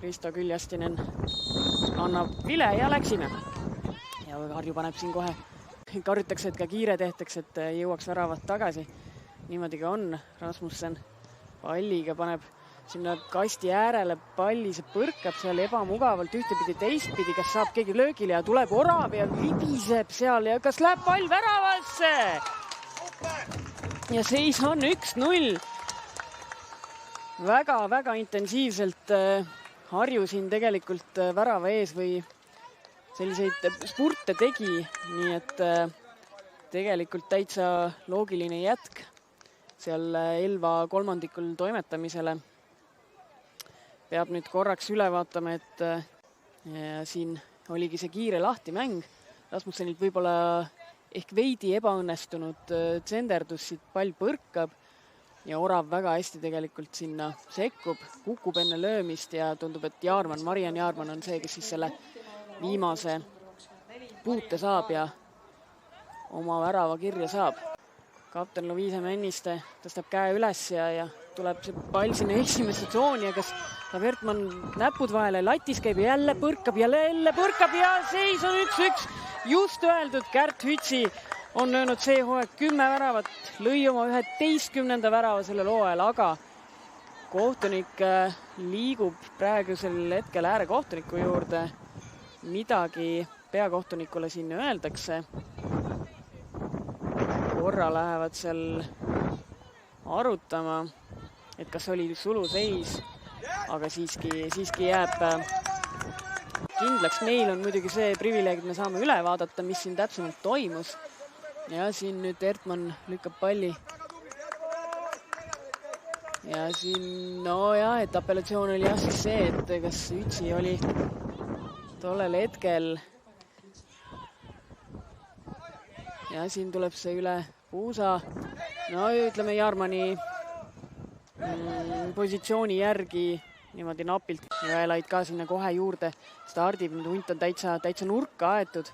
Kristo Küljastinen annab vile ja läksime. Ja Harju paneb siin kohe. Karjutakse, et ka kiire tehtaks, et jõuaks väravat tagasi. Niimoodi ka on. Rasmussen palliga paneb sinna kasti äärele palli, see põrkab seal ebamugavalt ühtepidi teistpidi, kas saab keegi löögile ja tuleb Orav ja libiseb seal ja kas läheb pall väravasse? Ja seis on 1-0. Väga intensiivselt Harju siin tegelikult värava ees või selliseid spurte tegi, nii et tegelikult täitsa loogiline jätk seal Elva kolmandikul toimetamisele. Peab nüüd korraks üle vaatama, et siin oligi see kiire lahtimäng. Rasmussenilt võib-olla ehk veidi ebaõnnestunud tsenderdus, siit pall põrkab ja Orav väga hästi tegelikult sinna sekkub, kukub enne löömist ja tundub, et Marian Jaarman on see, kes siis selle viimase puute saab ja oma värava kirja saab. Kapten Loviise Männiste tõstab käe üles ja tuleb see pall sinna esimesse tsooni ja kas saab Ertmann näpud vahele, latis käib ja jälle põrkab ja seis on 1-1. Just öeldud, Kärt Hütsi on löönud see hooaeg 10 väravat, lõi oma 11. värava sellel hooajal, aga kohtunik liigub praegusel hetkel äärekohtuniku juurde. Midagi peakohtunikule siin öeldakse. Korra lähevad seal arutama, et kas oli suluseis, aga siiski jääb kindlaks. Meil on muidugi see privileeg, et me saame üle vaadata, mis siin täpsemalt toimus. Ja siin nüüd Ertmann lükkab palli. Ja siin, et apellatsioon oli siis see, et kas Ütsi oli tollel hetkel. Ja siin tuleb see üle puusa. Ütleme Jaarmani positsiooni järgi niimoodi napilt. Jõelaid ka sinna kohe juurde stardib. Hunt on täitsa nurka aetud.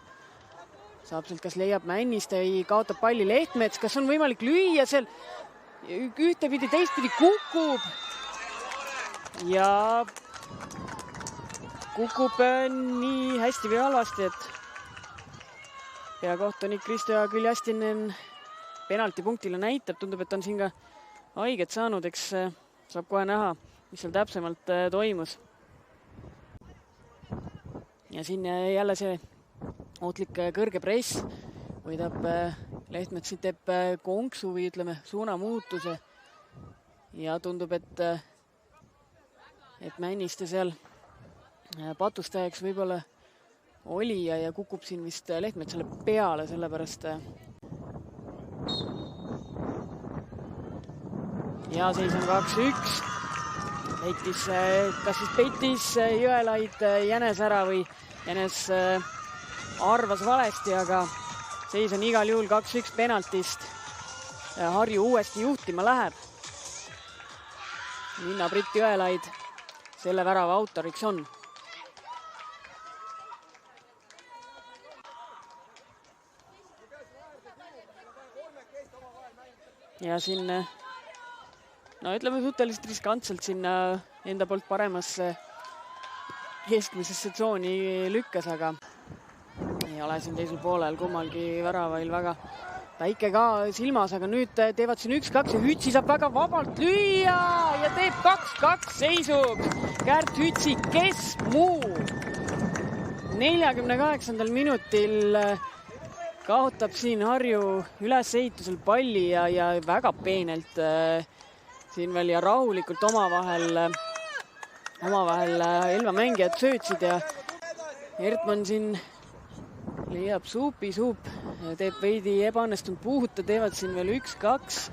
Saab sealt, kas leiab Männiste või kaotab palli Lehtmets. Kas on võimalik lüüa seal? Ühtepidi, teistpidi kukub. Ja kukub nii hästi või halvasti, et peakohtunik Kristo Küljastinen penaltipunktile näitab. Tundub, et on siin ka haiget saanud, eks saab kohe näha, mis seal täpsemalt toimus. Ja siin jälle see ootlik kõrge press võidab Lehtmets, siin teeb konksu või ütleme suunamuutuse ja tundub, et Männiste seal patustajaks võib-olla oli ja kukub siin vist Lehtmetsale peale, sellepärast ja seis on 2-1. Kas siis peitis Jõelaid Jänes ära või Jänes arvas valesti, aga seis on igal juhul 2-1 penaltist. Harju uuesti juhtima läheb. Minna-Britt Jõelaid selle värava autoriks on. Ja siin, ütleme suhteliselt riskantselt sinna enda poolt paremasse keskmisesse tsooni lükkas, aga ei ole siin teisel poolel kummalgi väravail väga väike ka silmas, aga nüüd teevad siin 1-2 ja Hütsi saab väga vabalt lüüa ja teeb 2-2 seisuks. Kärt Hütsi, kes muu 48. minutil kaotab siin Harju ülesehitusel palli ja väga peenelt siin veel ja rahulikult omavahel Elva mängijad söötsid ja Ertmann siin leiab suup, teeb veidi ebaõnnestunud puhuta, teevad siin veel 1-2.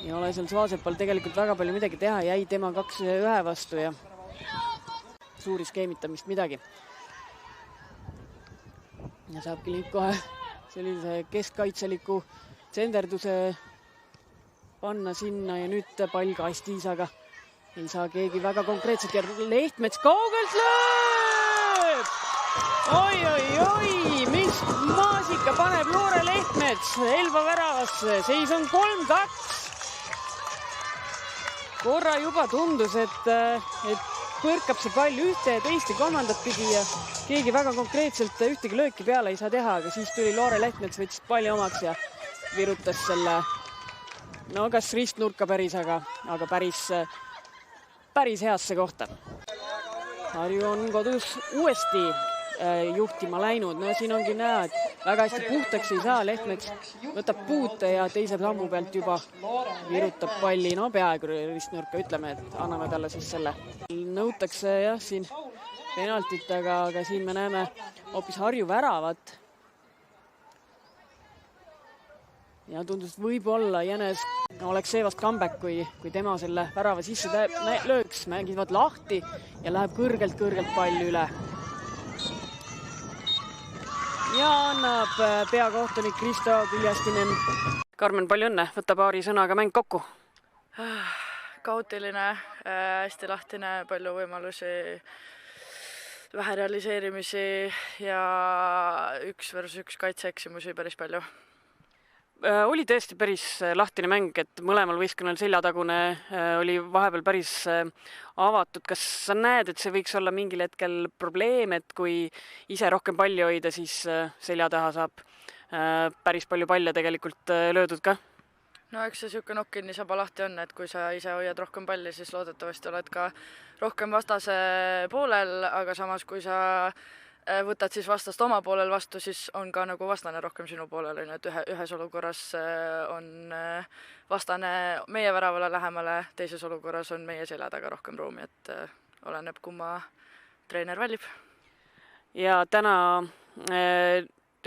Ei ole seal Svaasepal tegelikult väga palju midagi teha, jäi tema 2-1 vastu ja suuri skeemitamist midagi. Ja saabki liik kohe sellise keskkaitseliku tsenderduse panna sinna ja nüüd pall kastis, aga ei saa keegi väga konkreetselt ja Lehtmets kaugelt lööb! Oi, mis maasika paneb Loore Lehtmets Elva väravasse, seis on 3-2. korra juba tundus, et põrkab see pall ühte ja teist ja kolmandat pidi ja keegi väga konkreetselt ühtegi lööki peale ei saa teha, aga siis tuli Loore Lehtmets, võttis palli omaks ja virutas selle, no kas ristnurka päris, aga päris heasse kohta. Harju on kodus uuesti juhtima läinud. No siin ongi näha, et väga hästi puhtaks ei saa. Lehtmets võtab puute ja teise sammu pealt juba virutab palli, no peaaegu ristnurka, ütleme, et anname talle siis selle. Nõutakse jah siin penaltit, aga siin me näeme hoopis Harju väravat. Ja tundus, et võib-olla Jänes oleks see vast comeback, kui tema selle värava sisse lööks, mängivad lahti ja läheb kõrgelt pall üle. Ja annab peakohtunik Kristo Küljastinen. Karmen, palju õnne, võtta paari sõnaga mäng kokku. Kaootiline, hästi lahtine, palju võimalusi, vähe realiseerimisi ja 1 versus 1 kaitseeksimusi päris palju. Oli tõesti päris lahtine mäng, et mõlemal võistkonnal seljatagune oli vahepeal päris avatud. Kas sa näed, et see võiks olla mingil hetkel probleem, et kui ise rohkem palli hoida, siis selja taha saab päris palju palle tegelikult löödud ka? No eks see siuke nokkinni saba lahti on, et kui sa ise hoiad rohkem palli, siis loodetavasti oled ka rohkem vastase poolel, aga samas kui sa võtad siis vastast oma poolel vastu, siis on ka nagu vastane rohkem sinu poolel, et ühes olukorras on vastane meie väravale lähemale, teises olukorras on meie selja taga rohkem ruumi, et oleneb, kumma treener valib. Ja täna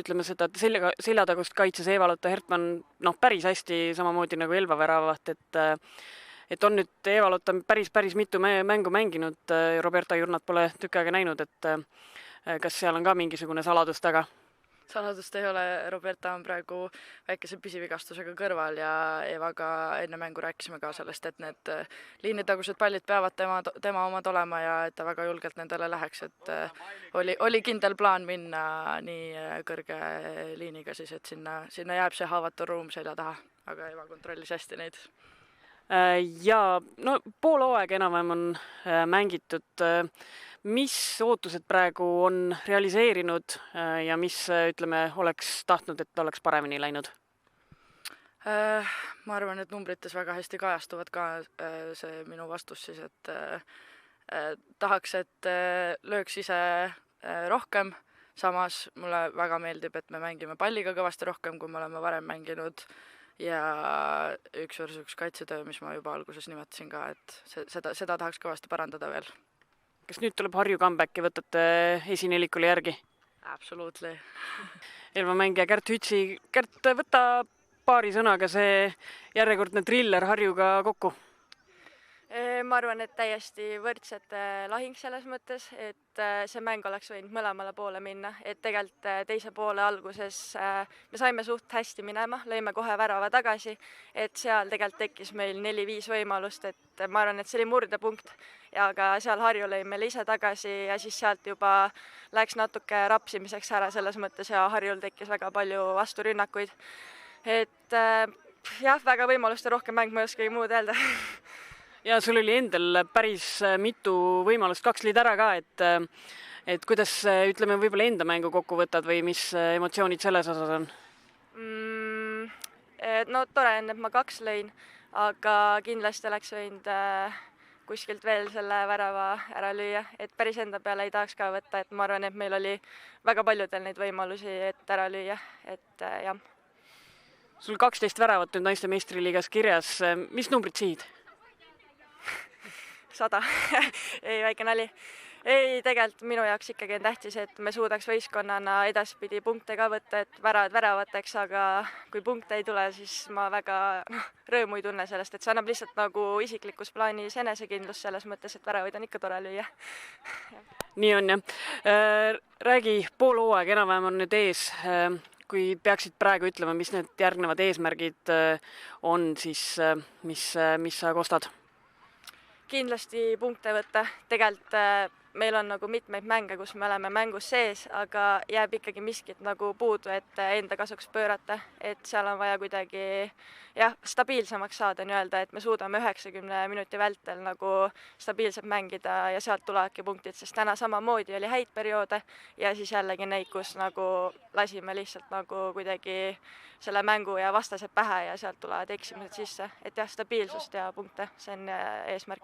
ütleme seda, et seljatagust kaitses Eva-Lotta Hertmann päris hästi samamoodi nagu Elva väravat, et on nüüd Eva-Lotta päris mitu mängu mänginud, Roberta Jurnat pole tükk aega näinud, et kas seal on ka mingisugune saladus taga? Saladust ei ole, Roberta on praegu väikese pisivigastusega kõrval ja Evaga enne mängu rääkisime ka sellest, et need liinitagused pallid peavad tema omad olema ja et ta väga julgelt nendele läheks, et oli kindel plaan minna nii kõrge liiniga siis, et sinna jääb see haavatu ruum selja taha, aga Eva kontrollis hästi neid. Ja pool hooaega enam-vähem on mängitud. Mis ootused praegu on realiseerinud ja mis, ütleme, oleks tahtnud, et oleks paremini läinud? Ma arvan, et numbrites väga hästi kajastuvad ka see minu vastus siis, et tahaks, et lööks ise rohkem. Samas mulle väga meeldib, et me mängime palliga kõvasti rohkem, kui me oleme varem mänginud. Ja 1 versus 1 kaitsetöö, mis ma juba alguses nimetasin ka, et seda tahaks kõvasti parandada veel. Kas nüüd tuleb Harju comeback ja võtate esinelikule järgi? Absoluutli. Elva mängija Kärt Hütsi. Kärt, võta paari sõnaga see järjekordne thriller Harjuga kokku. Ma arvan, et täiesti võrdsed lahing selles mõttes, et see mäng oleks võinud mõlemale poole minna, et tegelikult teise poole alguses me saime suht hästi minema, lõime kohe värava tagasi, et seal tegelikult tekkis meil 4-5 võimalust, et ma arvan, et see oli murdepunkt ja ka seal Harju lõime ise tagasi ja siis sealt juba läks natuke rapsimiseks ära selles mõttes ja Harjul tekkis väga palju vasturünnakuid. Et jah, väga võimaluste rohkem mäng, ma ei oskagi muud öelda. Ja sul oli endal päris mitu võimalust, 2 lõid ära ka, et kuidas, ütleme, võib-olla enda mängu kokku võtad või mis emotsioonid selles osas on? No tore on, et ma 2 lõin, aga kindlasti oleks võinud kuskilt veel selle värava ära lüüa, et päris enda peale ei tahaks ka võtta, et ma arvan, et meil oli väga paljudel neid võimalusi, et ära lüüa, et jah. Sul 12 väravat nüüd naiste meistriliigas kirjas, mis numbrid sihid? 100. Ei, väike nali. Ei, tegelikult minu jaoks ikkagi on tähtis, et me suudaks võistkonnana edaspidi punkte ka võtta, et väravateks, aga kui punkte ei tule, siis ma väga rõõmu ei tunne sellest, et see annab lihtsalt nagu isiklikus plaanis enesekindlust selles mõttes, et väravaid on ikka tore lüüa. Nii on jah. Räägi, pool hooaeg enam-vähem on nüüd ees. Kui peaksid praegu ütlema, mis need järgnevad eesmärgid on, siis mis sa kostad? Kindlasti punkte võtta. Tegelikult meil on nagu mitmeid mänge, kus me oleme mängus sees, aga jääb ikkagi miskit nagu puudu, et enda kasuks pöörata, et seal on vaja kuidagi jah, stabiilsemaks saada nii-öelda, et me suudame 90 minuti vältel nagu stabiilselt mängida ja sealt tulevadki punktid, sest täna samamoodi oli häid perioode ja siis jällegi neid, kus nagu lasime lihtsalt nagu kuidagi selle mängu ja vastased pähe ja sealt tulevad eksimused sisse, et jah, stabiilsust ja punkte, see on eesmärk.